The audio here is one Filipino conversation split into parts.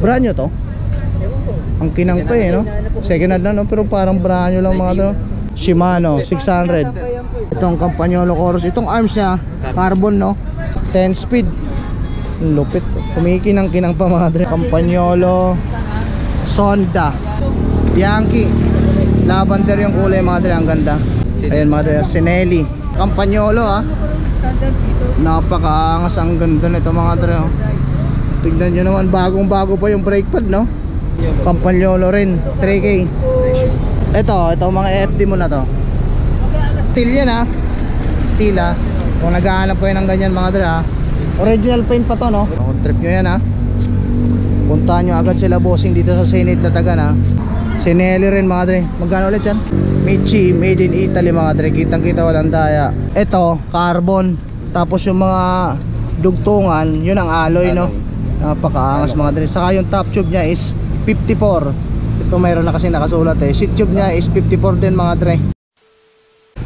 Brand nyo to? Ang kinang pa no? Second hand na no? Pero parang brand nyo lang mga to. Shimano 600. Itong Campagnolo Chorus. Itong arms nya carbon no? 10 speed. Lupit. Kumikinang-kinang pa mga dre. Campagnolo Sonda Bianchi. Lavender yung kulay mga dre. Ang ganda. Ayan mga dre. Sinelli Campagnolo napakaangas. Ang ganda nito mga dre. Tignan nyo naman, bagong bago pa yung brake pad no? Campagnolo rin 3K. Ito mga FD mo na to. Steel yan ha. Steel ha. Kung naghahanap po yun ng ganyan mga dre ha. Original paint pa to no. Kung trip nyo yan ha, puntahan nyo agad sila bossing dito sa Senate Latagan ha. Sinelli rin mga dre. Magkano ulit yan? Michi, made in Italy mga dre. Kitang kita walang daya. Ito carbon. Tapos yung mga dugtungan, yun ang alloy no. Napakaangas mga dre. Saka yung top tube nya is 54. Ito mayroon na kasi nakasulat seat tube nya is 54 din mga dre.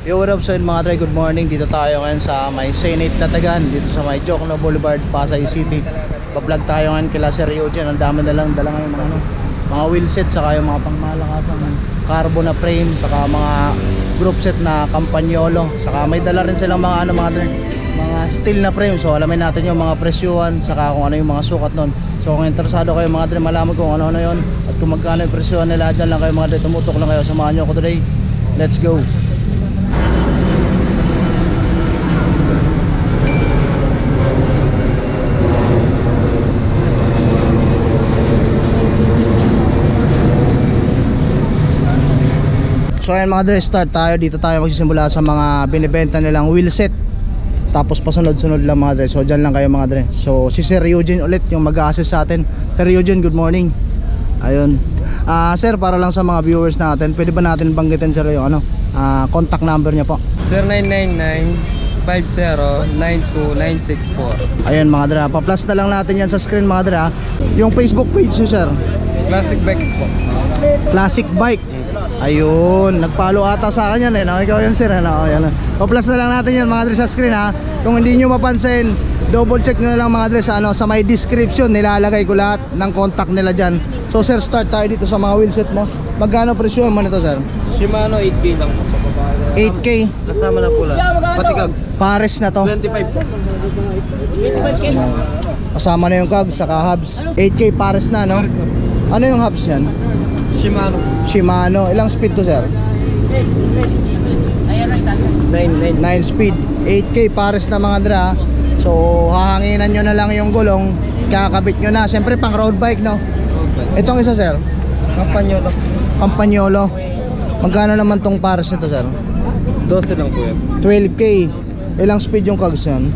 Yo, what up so mga dre, good morning. Dito tayo ngayon sa may Senate Latagan, dito sa may Jokno Boulevard, Pasay City. Pa-vlog tayo ngayon kila Sir Eugene. Ang dami na lang dala ngayon mga wheel set, saka yung mga pangmalakasan carbon na frame, saka mga group set na Campagnolo. Saka may dala rin silang mga mga dre, mga steel na frame. So alamin natin yung mga presyuhan, saka kung ano yung mga sukat nun. So kung interesado kayo mga dre malaman kung ano yun at kung magkano yung presyuhan nila, dyan lang kayo mga dre, tumutok lang kayo. Samahan nyo ako today. Let's go. So ayan mga dre, start tayo. Dito tayo magsisimula sa mga binibenta nilang wheel set. Tapos pasunod-sunod lang mga dre. So dyan lang kayo mga dre. So si Sir Eugene ulit yung mag-a-assist sa atin. Sir Eugene, good morning. Ayun. Sir, para lang sa mga viewers natin, pwede ba natin banggitin sir yung contact number niya po? 0999-50-92964. Ayun mga dre, pa-plus na lang natin yan sa screen mga dre. Yung Facebook page niyo sir? Classic bike po. Classic Bike. Ayun, nag-follow ata sa akin yan no? Ikaw yun sir ayan. Pa-plus na lang natin yan mga dre sa screen ha. Kung hindi nyo mapansin, double check na lang mga dre sa sa may description. Nilalagay ko lahat ng contact nila dyan. So sir, start tayo dito sa mga wheelset mo. Magkano presyo mo nito sir? Shimano 8K lang po. 8K. Kasama na pula. Pati cogs. Pares na to. 25 po. Kasama na yung cogs saka hubs. 8K pares na no? Pares na po. Ano yung hubs yan? Shimano. Shimano. Ilang speed to sir? 9 9 speed. 8K pares na mga dra. So hahanginan nyo na lang yung gulong, kakabit nyo na. Siyempre pang road bike no? Itong isa sir? Campagnolo. Campagnolo. Magkano naman tong pares nito sir? 12 lang po yan. 12K. Ilang speed yung cogs yan?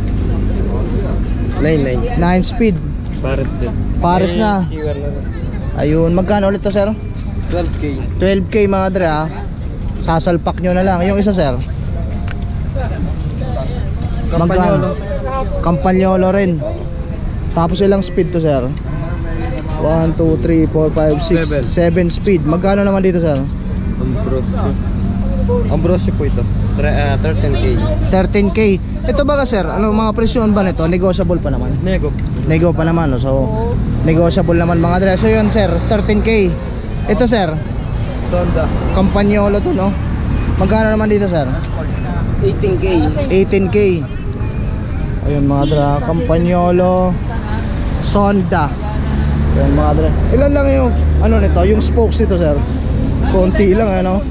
9 9 speed. Pares din. Pares na. Skewer na rin. Ayun, magkano ulit to sir? 12K. 12K mga dre sasalpak nyo na lang. Yung isa sir? Campagnolo. Campagnolo rin. Tapos ilang speed to sir? 1, 2, 3, 4, 5, 6 7 speed. Magkano naman dito sir? Ambrosio. Ambrosio po ito. 13K. 13K. Ito ba sir? Ano mga presyon ba nito? Negotiable pa naman? Nego pa naman no? So negotiable naman mga dre. So yun sir, 13K. Ito sir, Sonda. Campagnolo to no? Magkano naman dito sir? 18K. 18K. Ayun mga dre, Campagnolo Sonda. Ayun mga dre. Ilan lang yung nito, yung spokes nito sir? Konti lang ano?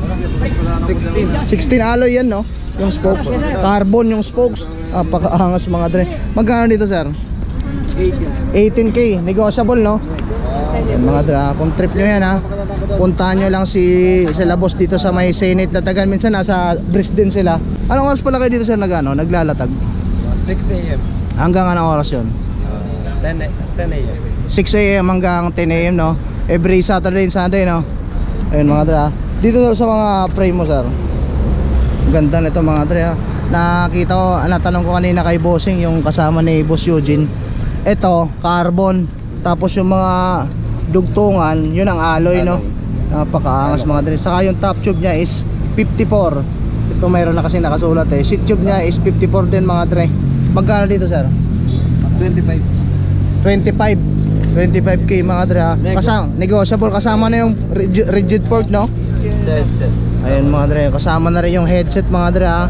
16. 16 alloy yan no? Yung spokes, carbon yung spokes. Napakaangas mga dre. Magkano dito sir? 18K. Negotiable no? Yan mga dre, kung trip nyo yan ha, puntahan nyo lang sila boss dito sa may Senate Latagan. Minsan nasa Bris din sila. Anong oras pala kayo dito sir naglalatag? 6 AM. Hanggang anong oras yun? 10 AM. 6 AM hanggang 10 AM no? Every Saturday and Sunday no? Ayun mga dre. Dito sa mga frame mo sir, ganda nito mga dre ha. Nakita ko, natanong ko kanina kay bossing, yung kasama ni Boss Eugene. Ito, carbon. Tapos yung mga dugtungan, yun ang alloy no? Napakaangas mga dre. Saka yung top tube nya is 54. Ito mayroon na kasi nakasulat seat tube nya is 54 din mga dre. Magkano dito sir? 25. 25 25k mga dre ha. Kasama, negotiable, kasama na yung rigid fork no? Headset. Ayun mga dre, kasama na rin yung headset mga dre ha.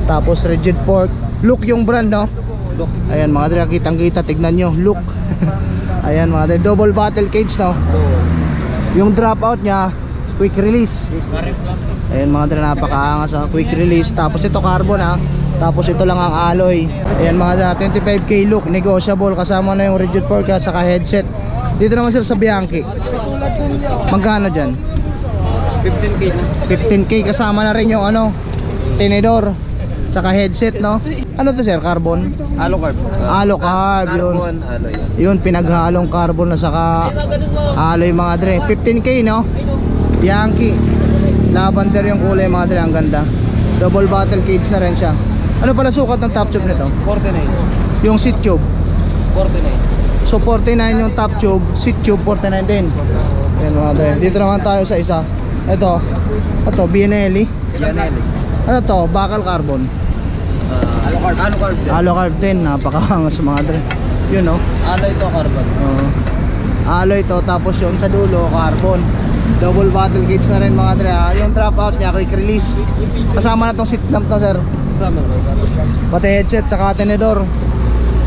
Tapos rigid fork. Look yung brand no? Look. Ayan mga dre, kitang kita, tignan nyo, look. Ayan mga dre, double battle cage no? Yung dropout nya, quick release. Ayan mga dre, napakaangas ha, quick release. Tapos ito carbon ha. Tapos ito lang ang alloy. Ayan mga dre, 25k look, negotiable, kasama na yung rigid fork ha, saka headset. Dito naman sir sa Bianchi. Magkano dyan? 15k. 15k, kasama na rin yung ano, tinidor, saka headset no? Ano to sir, carbon? Alucard. Alucard, yun. Carbon, alloy. Yun, pinaghalong carbon na saka alloy mga dre. 15k no? Bianchi. Lavender yung kulay mga dre, ang ganda. Double battle cage na rin siya. Ano pala sukat ng top tube nito? 49. Yung seat tube. 49. So 49 yung top tube, seat tube 49 din. Ayan mga dre. Dito naman tayo sa isa. Ito Bianelli. Bianelli. Ano to? Bakal carbon. Alucard. Alucard. Alucard din, napakaangas mga dre. Yun no? Alloy to carbon. Alloy to, tapos yung sa dulo carbon. Double battle cage na rin mga dre ha. Yung dropout niya, quick release. Kasama na tong seat lamp to sir. Sama. Pati headset, saka tenedor.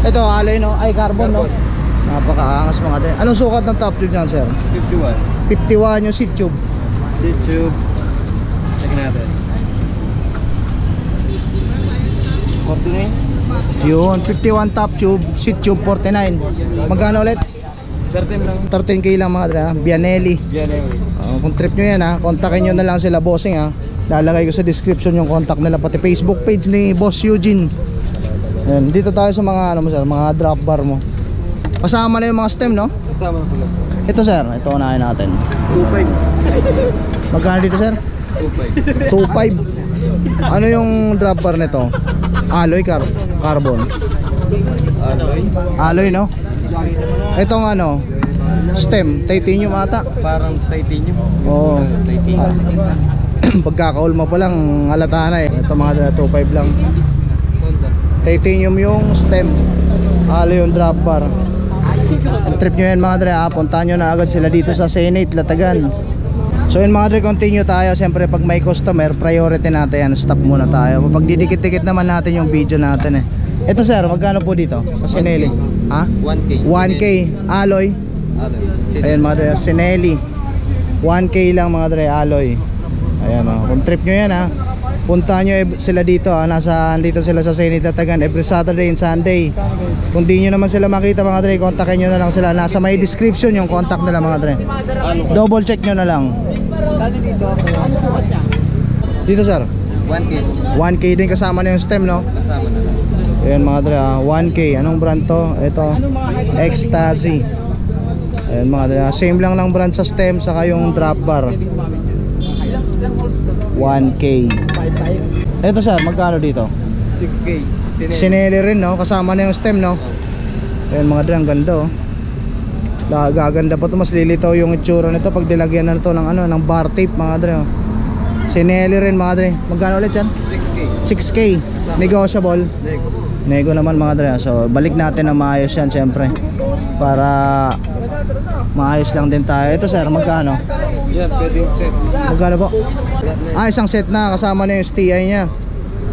Ito alloy no? Ay carbon no? Napakaangas mga dre. Anong sukat ng top tube niyan sir? 51. 51 yung seat tube. Seat tube. Check natin. 49. Yun, 51 top tube, seat tube 49. Magkano ulit? 13 lang. 13k lang mga dre ha. Bianelli. Bianelli. Kung trip nyo yan ha, kontakin nyo na lang sila bossing ha. Lalagay ko sa description yung contact nila, pati Facebook page ni Boss Eugene. Ayan, dito tayo sa mga ano mo sir, mga drop bar mo. Kasama na yung mga stem no? Kasama na pala. Ito sir, ito unahin natin. 25. Magkano dito sir? 25. 2.5. Ano yung drop bar nito? Alloy carbon. Alloy no? Itong ano, stem, titanium ata. Parang titanium. Oo. Titanium. Pagkakaulma pa lang halata na eh. Ito mga 2.5 lang. Titanium yung stem, alloy yung drop bar. Ang trip nyo yan mga dre ha, puntahan nyo na agad sila dito sa Senate, Latagan. So yun mga dre, continue tayo. Siyempre pag may customer, priority natin yan. Stop muna tayo. Pag didikit-dikit naman natin yung video natin eh. Ito sir, magkano po dito sa Sinelli? Ha? 1K. 1K, alloy. Ayan mga dre, Sinelli 1K lang mga dre, alloy. Ayan o, kung trip nyo yan ha, puntahan nyo sila dito ha. Dito sila sa Senate Latagan every Saturday and Sunday. Kung di nyo naman sila makita mga dre, kontakin nyo na lang sila. Nasa may description yung contact nila mga dre. Double check nyo na lang. Dito sir, 1K. 1K din, kasama na yung stem no? Kasama na lang. Ayan mga dre, 1K. Anong brand to? Ito, Ecstasy. Ayan mga dre, same lang ng brand sa stem saka yung drop bar. 1K. Ito sir, magkano dito? 6K. Sinelli rin no? Kasama na yung stem no? Ayan mga dre, ang ganda oh. Gaganda pa to, mas lilitaw yung itsura nito pag dilagyan na ito ng ano, ng bar tape mga dre oh. Sinelli rin mga dre. Magkano ulit yan? 6K. 6K. Negotiable. Nego naman mga dre. So balik natin na maayos yan syempre, para maayos lang din tayo. Ito sir, magkano? Yan, pwedeng set. Magkano po? Isang set na, kasama na yung STI nya.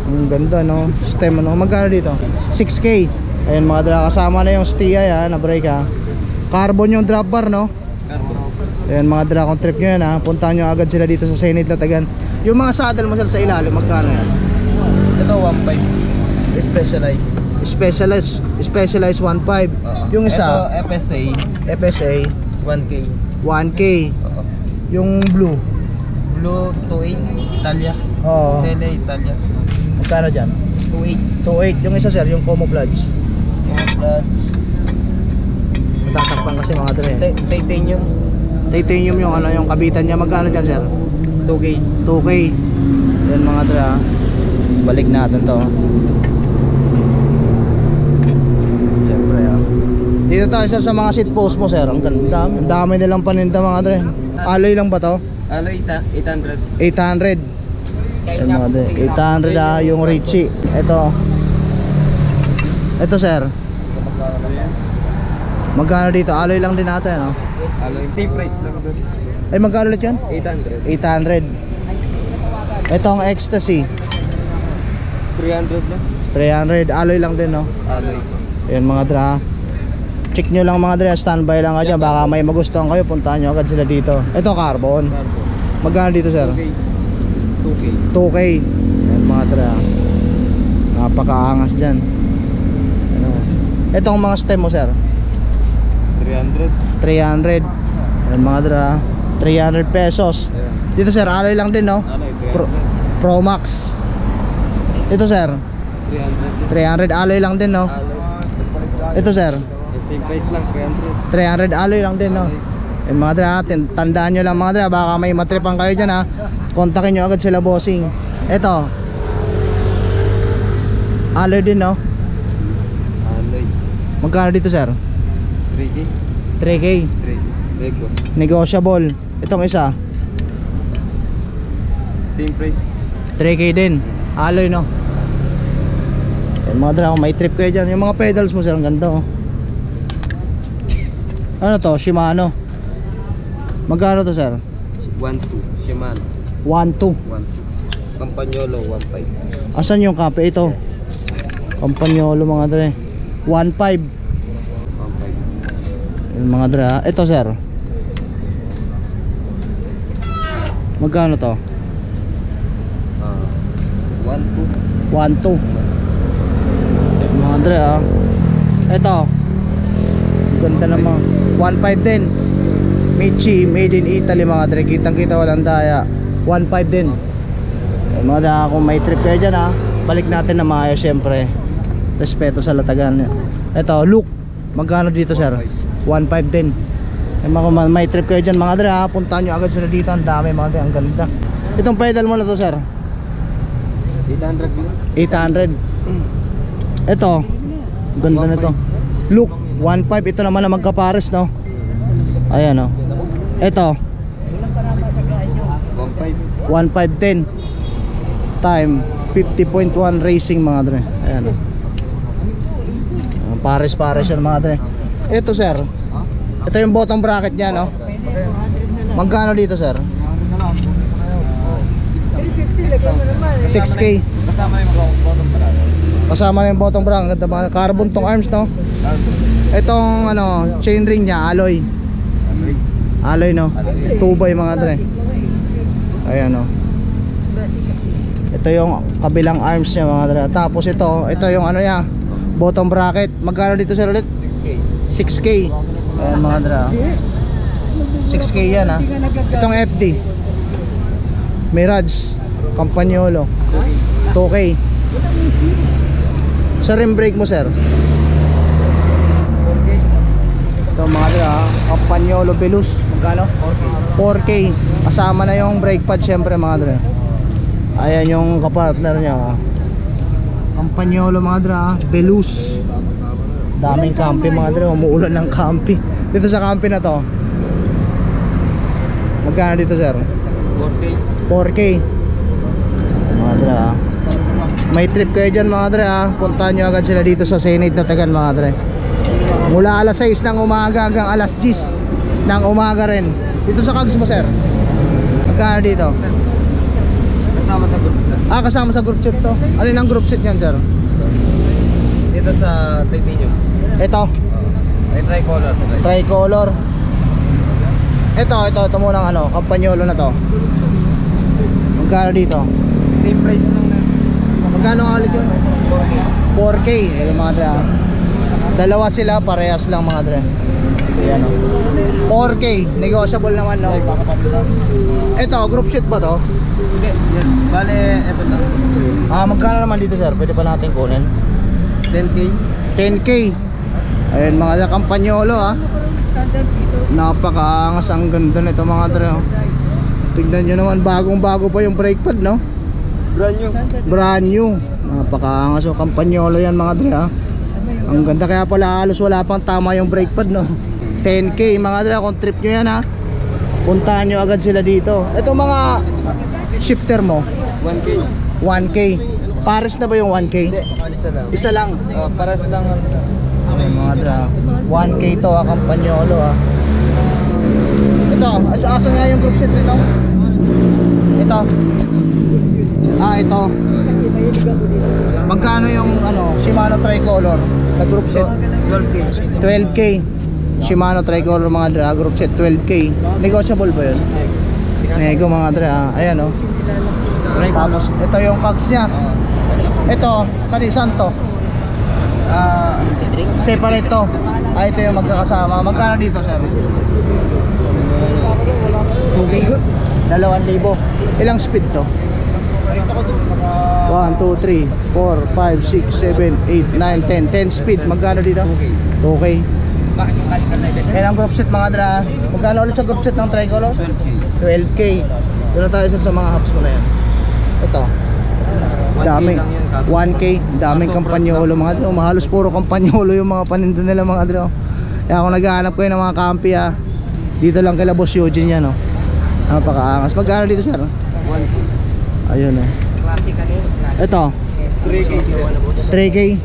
Ang ganda no, stem ano. Magkano dito? 6K. Ayun mga dre, kasama na yung STI ha, na brake ha. Carbon yung drop bar no. Carbon. Ayun mga dre, kung trip nyo yan ha, puntahan nyo agad sila dito sa Senate Latagan. Yung mga saddle mo sir sa ilalim, magkano yan? Ito 1.5. Specialized. Specialized 1.5. Yung isa, ito FSA. FSA 1K. 1K. Yung blue, Blue 2.8. Italia. oo, Sele Italia. magkano dyan? 2.8. 2.8. Yung isa sir, yung camouflage, Clutch. matatakpan kasi mga dre. Titanium. Titanium yung ano, yung kabitan niya. Magkano dyan sir? 2K. 2K. Yan mga dre ha. Balik natin to. Siyempre ha. Dito tayo sir sa mga seat post mo sir. Ang ganda. Ang dami nilang paninda mga dre. Alloy lang ba to? Ano 800? 800. Yan mga dre. 800 ha. Yung Richie. Ito sir. Magkano dito? Alloy lang din natin, no? Alloy. Same price lang doon. Ay, magkano ulit yun? 800. 800. Ito ang Ecstasy. 300 lang. 300. Alloy lang din, no? Alloy. Ayun mga dra. Check nyo lang mga dra. Standby lang ka dyan. Baka may magustuhan kayo. Puntahan nyo agad sila dito. Ito carbon. Carbon. Magkano dito, sir? 2K. 2K. 2K. Ayun mga dra. Napakaangas dyan. Ano? Itong mga stem mo, sir? 300. 300. Ayun mga dra. 300 pesos. Ayan. Dito, sir, alloy lang din, no? Alloy. Pro Max. Ito, sir, 300. 300 alloy lang din, no? Alloy. Ito, sir, Same price lang. 300 300. alloy lang din, no? Ayun mga dra, tandaan nyo lang mga dra. Baka may matripan kayo dyan, ha? Kontakin nyo agad sila, bossing. Ito, alloy din, no? Alloy. Magkano dito, sir? 3K. 3K. 3K. Lego. Negotiable. Itong isa, Same price. 3K din. Alloy, no? Ayun mga dra, kung may trip kayo dyan. Yung mga pedals mo, sir, ang ganda, oh. Ano to? Shimano. Magkano to, sir? 1.2. Shimano. 1.2. 1.2. Campagnolo 1.5. Asan yung kape? Ito Campagnolo mga dre. 1.5. 1.5. Yung mga dre, ha? Ito, sir, magkano to? 1.2. 1.2. Mga dre, ha? Ito ganda naman. 1.5 din. Michi, made in Italy mga dre. Kitang kita, walang daya. 1.5 din. Mga dre, kung may trip kayo dyan, ha, balik natin na maayos, syempre. Respeto sa latagan. Ito, look. Magkano dito, sir? 1.5 din. Kung may trip kayo dyan mga dre, ha, puntahan nyo agad sila dito. Ang dami mga dre, ang ganda. Itong pedal mo na to, sir? 800 lang. 800. Ito, ganda na to. Look, 1.5. Ito naman na magkapares, no? Ayan, no? Ito 1.5. 1.510 time 50.1 racing mga dre. Ayan, no? Pares yan mga dre. Ito, sir, ito yung bottom bracket nya, no? Magkano dito, sir? 6K. Kasama yung bottom bracket. Kasama na yung bottom bracket. Ganda mga carbon tong arms, no? Itong ano, chain ring nya, alloy. Alloy, no? 2x mga dre. Ayan, no? Ito yung kabilang arms nya mga dre. Tapos ito yung ano nya, bottom bracket. Magkano dito, sir, ulit? 6K. 6K. Ayan mga dre, 6K yan, ha? Itong FD Mirage Campagnolo 2K. Sa rim brake mo, sir? Ito mga dre, ha? Campagnolo Velus. Magkano? 4K. Kasama na yung brake pad, syempre mga dre. Ayan yung kapartner nya, ha? Campagnolo mga dre, ha? Velus. Daming campi mga dre. Umuulan ng campi. Dito sa campi na to, magkano dito, sir? 4K. 4K. Mga dre, ha? May trip kayo dyan mga dre, ha? Puntahan nyo agad sila dito sa Senate Tatagan mga dre. Mula alas 6 ng umaga hanggang alas 10 ng umaga rin. Dito sa Kags mo, sir, magkano dito? Kasama sa group set. Kasama sa group set to. Alin ang group set nyan, sir? Dito sa titanium. Ito, Ay tricolor. tricolor. Ito muna ang ano, Campagnolo na to. Magkano dito? Same price lang na. Magkano ang ulit yun? 4K. Ayan mga dre, ha? Dalawa sila, parehas lang mga dre. Ayan, o. 4K. Negotiable naman, no? Ito, group sheet ba to? Hindi. Yan. Bale, eto lang. Magkano naman dito, sir? Pwede pa natin kunin? 10K. 10K. Ayan mga dre, Campagnolo, ha? Napakaangas, ang ganda nito mga dre, oh. Tignan nyo naman, bagong bago pa yung brake pad, no? Brand new. Brand new. Napakaangas, oh. Campagnolo yan mga dre, ha? Ang ganda, kaya pala halos wala pang tama yung brake pad, no? 10K mga dre, kung trip nyo yan, ha? Puntahan nyo agad sila dito. Ito mga shifter mo, 1K. 1K. Pares na ba yung 1K? Hindi. Isa lang. Isa lang. Paras lang. Okay mga dre, ha? 1K to Campagnolo Ito, asa nga yung group set nito? Ito. Ito. Magkano yung Shimano Tricolor na group set? 12K. 12K. Shimano Tricolor mga dra, group set 12K. Negotiable ba yun? Nego mga dra. Ayan Tapos ito yung cogs niya. Ito, kanisan to? Separate to. Ito yung magkakasama. Magkano dito, sir? 2,000. Ilang speed to? 1, 2, 3, 4, 5, 6, 7, 8, 9, 10 10 speed. Magkano dito? 2K. Yan ang group set mga dra. Magkano ulit sa group set ng Tricolor? 12K. Doon na tayo sa mga hubs ko na yan. Ito. Dami. 1K. Daming Campagnolo mga dra. Halos puro Campagnolo yung mga paninda nila mga dra. Kaya kung naghahanap ko yun ng mga campi dito lang kila Boss Eugene yan Napakaangas. Magkano dito sir? 1K. Ayun Ito 3K.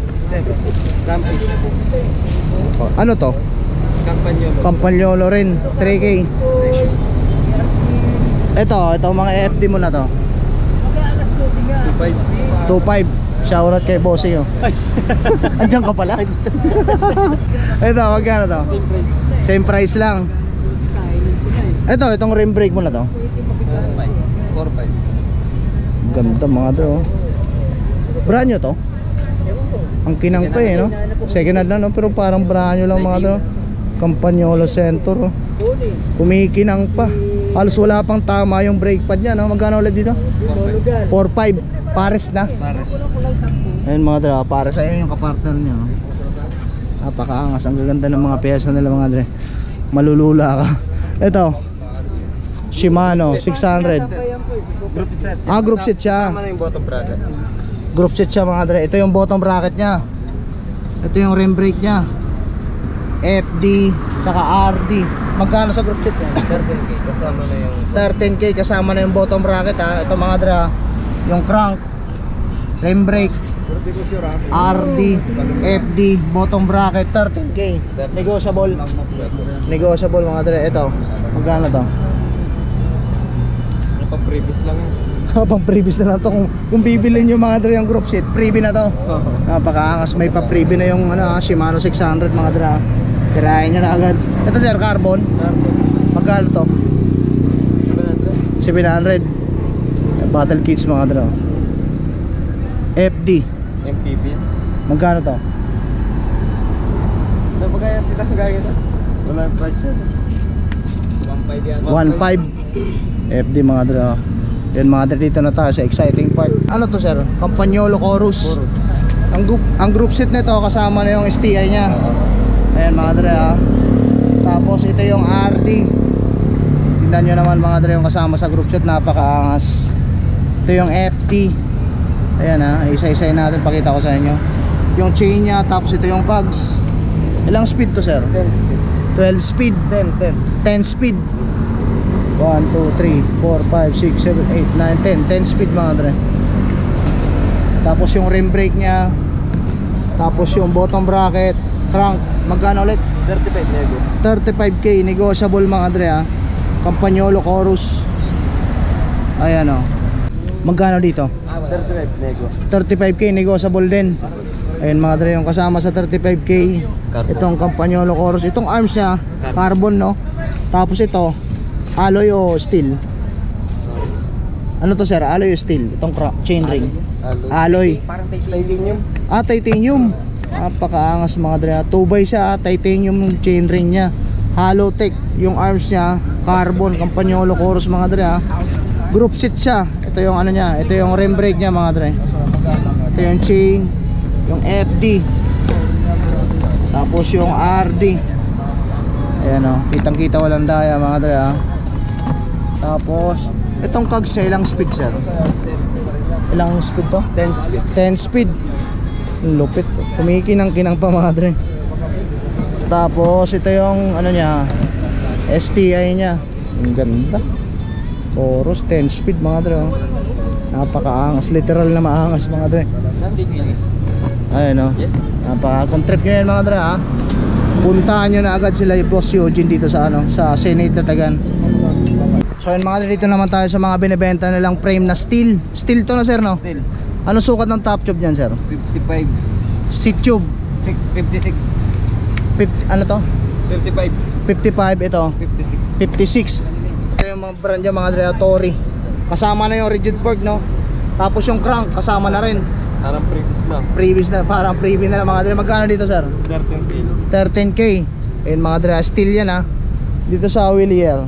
Ano to? Campagnolo rin 3K. Ito mga FD mo na to 2.5. Shoutout kay Bossy Andiyan ka pala. Ito magkano to? Same price lang. Itong rim brake mo na to 4.5. Ganda mga dro. Brand new to? Ang kinang pa no? Second hand na pero parang brand new lang mga dro. Campagnolo Center Kumikinang pa. Halos wala pang tama yung brake pad niya Magkano ulit dito? 4.5. Pares na. Ayun mga dro, pares ayun yung kapartner niya Napakaangas. Ang gaganda ng mga pyesa nila mga dre. Malulula ka. Ito Shimano 600. Group set. Group set siya. Tama na yung bottom bracket. Group set siya mga dre. Ito yung bottom bracket niya. Ito yung rim brake niya. FD saka RD. Magkano sa group set niya? 13K kasama na yung 13K kasama na yung bottom bracket Ito mga dre yung crank, rim brake, RD, FD, bottom bracket 13K. Negotiable. Negotiable mga dre. Ito. Magkano to? previous lang yan. Pang previous na lang to. Kung bibilin yung mga dre yung group set, freebie na to. Napakaangas. May pa freebie na yung Shimano 600 mga dre. Tirahin nyo na agad. Ito sir, carbon. Magkano to? 700. Battle kits mga dre. FD. MTB. Magkano to? Ano ba kaya sila gagawin ito? Wala yung price yan. 1.5 yan. 1.5 FD mga dre. Yan mga dre, dito na tayo sa exciting part. Ano to sir? Campagnolo Chorus. Ang group set nito kasama na yung STI nya. Ayan mga dre Tapos ito yung RD. Tingnan nyo naman mga dre yung kasama sa group set. Napakaangas. Ito yung FT. Ayan isa-isay natin, pakita ko sa inyo yung chain nya. Tapos ito yung cogs. Ilang speed to sir? 10 speed. 12 speed. 10 speed. 1, 2, 3, 4, 5, 6, 7, 8, 9, 10 10 speed mga dre. Tapos yung rim brake nya. Tapos yung bottom bracket, crank. Magkano ulit? 35 nego. 35K. Negotiable mga dre Campagnolo Chorus. Ayan Magkano dito? 35 nego. 35K. Negotiable din. Ayan mga dre, yung kasama sa 35K Carbon. itong Campagnolo Chorus. Itong arms nya carbon Tapos ito alloy o steel? Ano to sir? Alloy o steel? Itong chain ring alloy. Parang titanium. Titanium. Napakaangas mga dre. 2x siya, titanium yung chain ring nya. Hollow tech. Yung arms nya carbon. Campagnolo Chorus mga dre Group set siya. Ito yung ano nya. Ito yung rim brake nya mga dre. Ito yung chain. Yung FD. Tapos yung RD. Ayan kitang kita walang daya mga dre Tapos itong cogs siya, ilang speed sir? Ilang speed to? 10 speed. 10 speed. Lupit. Kumikinang-kinang pa mga dre. Tapos ito yung ano nya, STI nya. Ang ganda. Chorus 10 speed mga dre Napakaangas. Literal na maangas mga dre. Ayun Napaka-contrip nyo yan mga dre puntahan nyo na agad sila yung Boss Eugene dito sa ano, sa Senate Tatagan. So yun mga dito naman tayo sa mga binibenta nilang frame na steel. Steel to na sir, no? Still. Ano sukat ng top tube niyan sir? 55. Seat tube 56. 50, ano to? 55. 55 ito 56. 56. Ito yung mga brand niya mga Dre, Tory. Kasama na yung rigid fork, no? Tapos yung crank kasama na rin. Parang previous lang. Previous na, parang previous na lang mga Dre. Magkano dito sir? 13 kilo. 13k. Ayun mga Dre, steel yan ha. Dito sa Willier.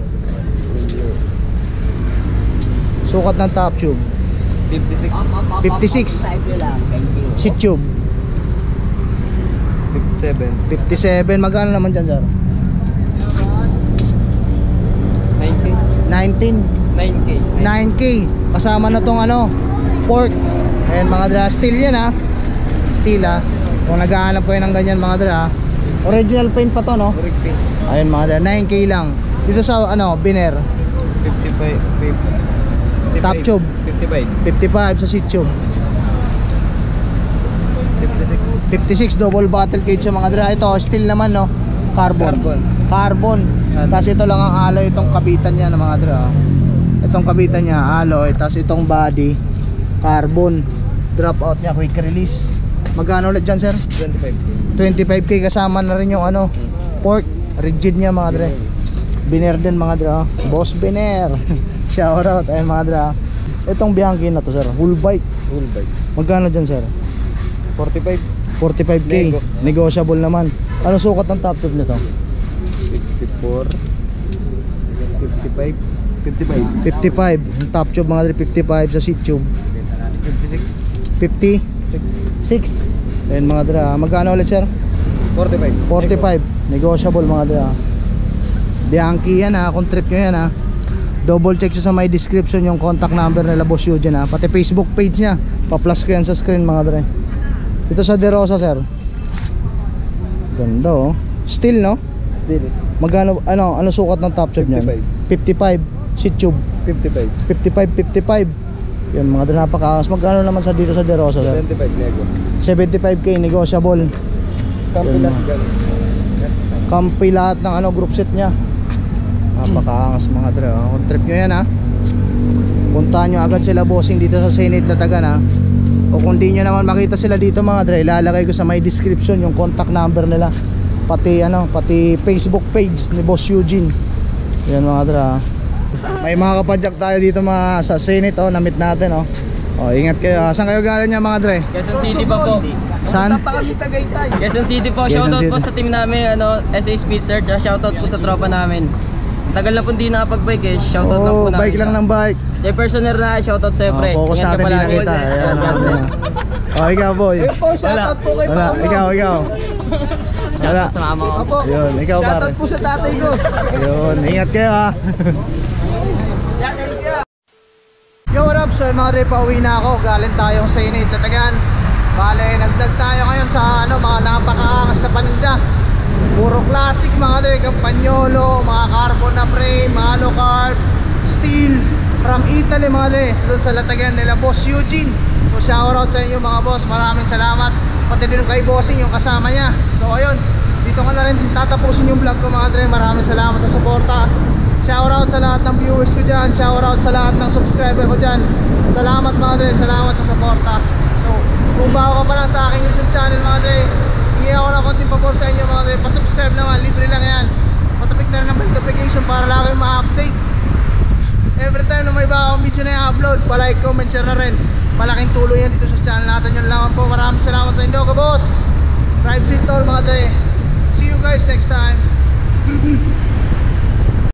Sukat ng top tube 56. 56. Seat tube 57. 57. Magkano naman dyan sir? 19. 19. 9K. 9k. Kasama na tong ano, fork. Ayan mga Dre, steel yan ha. Steel ha. Kung naghahanap po yan ng ganyan mga Dre ha. Original paint pa to, no? Correct pin. Ayun mga Dre, 9k lang. Dito sa ano, Biner 55. Top tube 55. 55 sa seat tube 56. 56 double battle cage sa mga Dre. Ito steel naman, no? Carbon. Carbon. Tapos ito lang ang alloy, itong kabitan niya ng mga Dre. Itong kabitan niya alloy, tapos itong body carbon. Drop out niya quick release. Magkano ulit dyan sir? 25. 25k kasama na rin yung ano, fork. Rigid niya mga Dre. Biner din mga Dre. Boss Biner. Shout out ayun mga Dre. Itong Bianchi na to sir, full bike. Full bike. Magkano dyan sir? 45. 45k. Nego. Negotiable naman. Ano sukat ng top tube nito? 54. 55. 55. Yung top tube mga Dre, 55 sa seat tube. 56. 56. 6. Ayun mga Dre. Magkano ulit sir? 45. 45. Negotiable mga Dre. Bianchi yan ha, kung trip nyo yan ha. Double check sa my description yung contact number nila Boss Eugene ha. Pati Facebook page niya, pa-plus ko yan sa screen mga Dre. Dito sa De Rosa sir. Ganda oh. Steel no? Still. Magkano, ano sukat ng top tube niyan? 55. Seat tube 55. 55. Yan mga Dre, napakaangas. Magkano naman sa dito sa De Rosa sir? 75 nego. 75k negotiable. Kampilat Yun, gan. Kampi lahat ng ano group set niya. Napakaangas mga Dre. Kung trip nyo yan ha, puntahan nyo agad sila bossing dito sa Senate Latagan ha. O kung di nyo naman makita sila dito mga Dre, ilalagay ko sa my description yung contact number nila. Pati ano, pati Facebook page ni Boss Eugene. Yan mga Dre ha. May mga kapadyak tayo dito mga sa Senate oh, na-meet natin oh. Oh, ingat kayo ha. Saan kayo galing niya mga Dre? Quezon City pa po. Saan? Quezon City po. Quezon Shoutout po City. sa team namin, SA Speed Search. Shoutout po sa tropa namin. Tagal na po hindi nakapag-bike eh. Shoutout lang po Oh, namin. bike lang ng bike. Jay Personer na, shoutout sa'yo pre. Focus Ingat ka natin, di palagi. nakita. Ayan, God bless. oh, ikaw boy. Shoutout po kay Wala, ikaw. Wala. Shoutout sa mama ko. Opo. Yun, ikaw pare. Shoutout po sa tatay ko. Yun, ingat kayo ha. Yo, what up? So mga Dre, pauwi na ako. Galing tayong sa Senate Tatagan. Bale, nagdag tayo ngayon sa ano, mga napakaangas na paninda. Puro classic mga Dre, Campagnolo, mga carbon na frame, mga carb, steel, from Italy mga Dre. Doon sa Latagan nila Boss Eugene. So shoutout sa inyo mga boss, maraming salamat. Pati din kay Bossing yung kasama niya. So ayun, dito ko na rin tatapusin yung vlog ko mga Dre. Maraming salamat sa suporta. Shoutout sa lahat ng viewers ko dyan. Shoutout sa lahat ng subscriber ko dyan. Salamat mga Dre, salamat sa suporta. So kung bago ka pa lang sa aking YouTube channel mga Dre, hingi ako ng konting pabor sa inyo mga Dre. Pa-subscribe naman, libre lang yan. Patapik na rin ng notification para lang kayo ma-update. Every time na may bagong video na i-upload, pa-like, comment, share na rin. Malaking tulong yan dito sa channel natin. Yun lang po. Maraming salamat sa inyo ka boss. Drive safe to all mga Dre. See you guys next time.